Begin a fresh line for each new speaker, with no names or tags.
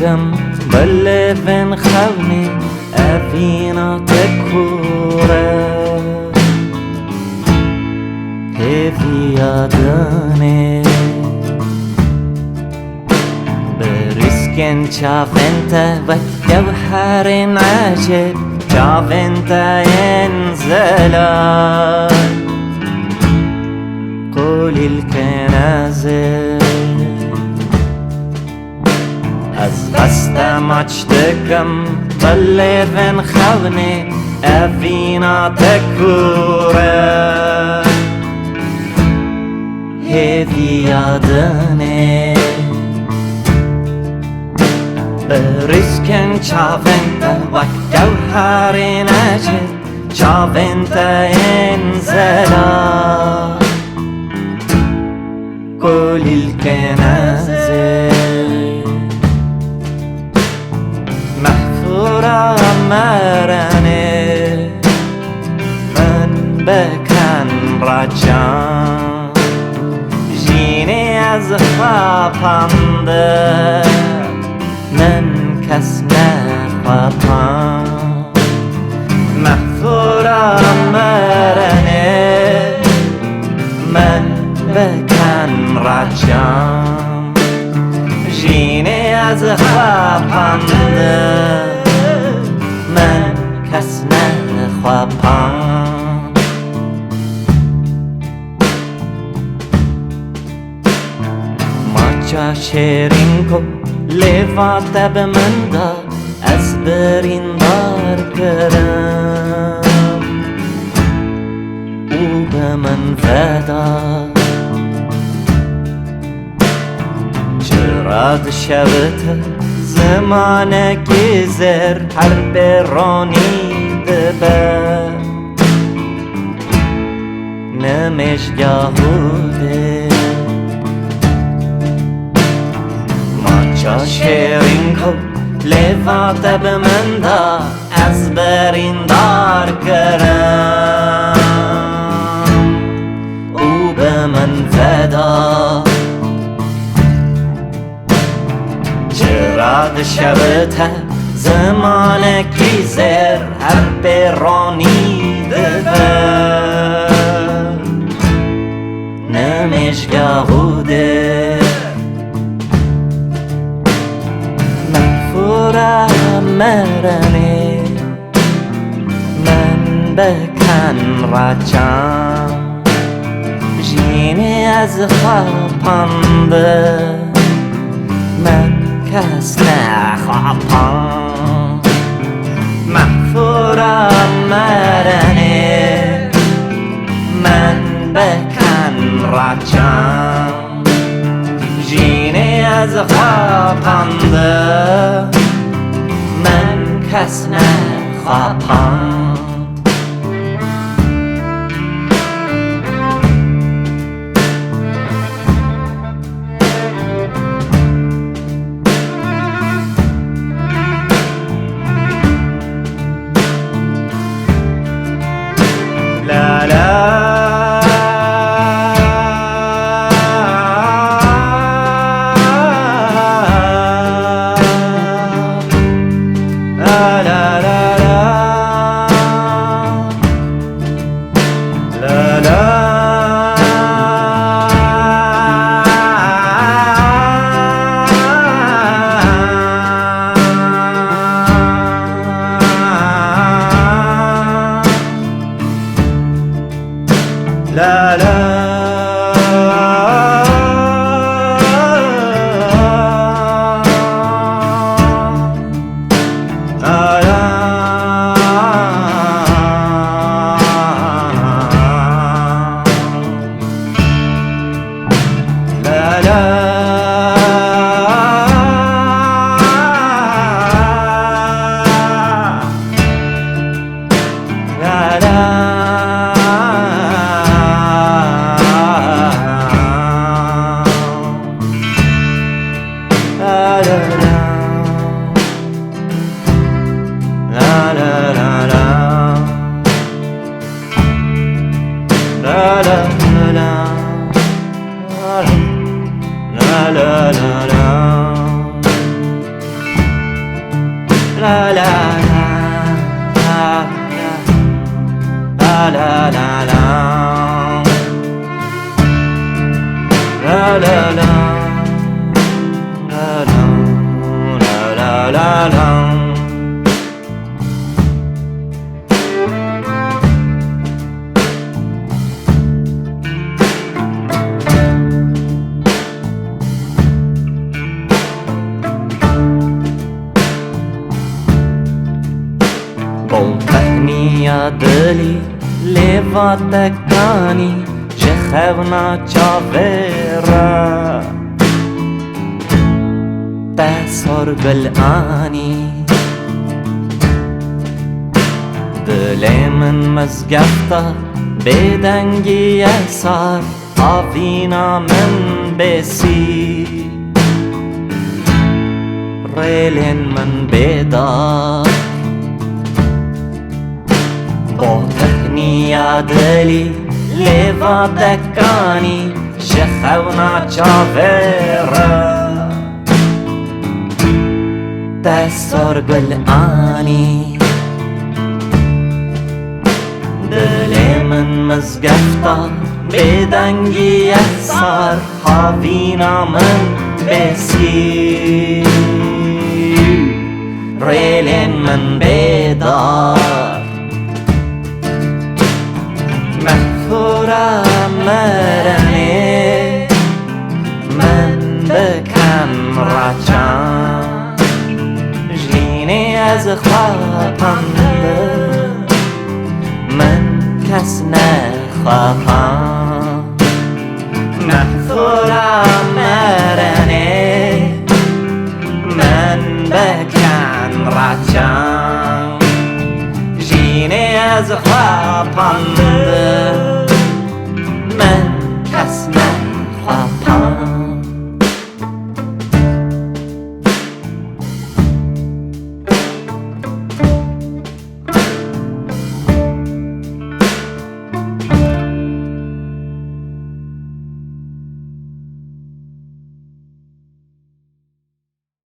دكم بلفن خوني أفينا تكورة هفي يادني برسكن شافنت وجوهر عجب شافنت ينزلال قول الكنازل از خستم اچتکم بلفن خوني أفينا تكورة هذي يادني برسكن شافنت وجوهر نجد شافنت انزلا كل الكنازل محفورة مرنه من بكن رجان جینی از خوابنده من کس نخوابم محفورم مرنه من بکن رجام جینی از خوابنده من کس نخوابم چا شیرین کو لفات به من دا از برین دار کرم او به من فدا چرا شبت زمان گذر هر برانی دبر نمش گاهوده چا شیرین کو لفات به من دا از برین دار کرم او به من فدا چرا شبت زمان گذر هر برانی دبر نمش گاهوده مرنه من بکن رجام جینی از خوابنده من کس نخوابم محفورم مرنه من بکن رجام جینی از خوابنده من کس نخوابم لا لا لا لا la la la la la. La la la. La la la la la. Boltania deli levata cani Chechevna chavera Tasor بالآني دل من مزگفته بدنگی اثر آفینا من بسی ریل من بیدار با تهنیا دلی لیوا دکانی شخونا چاوره دستار بالآنی دل من مزگفته بدنگی اثر حاوینا من بسی ریل من بیدار محفورم مرنه من بکن رچم جلینی از خوابم من کس نخواهم محفورم مرنه من بکن رچم جلینی از خوابم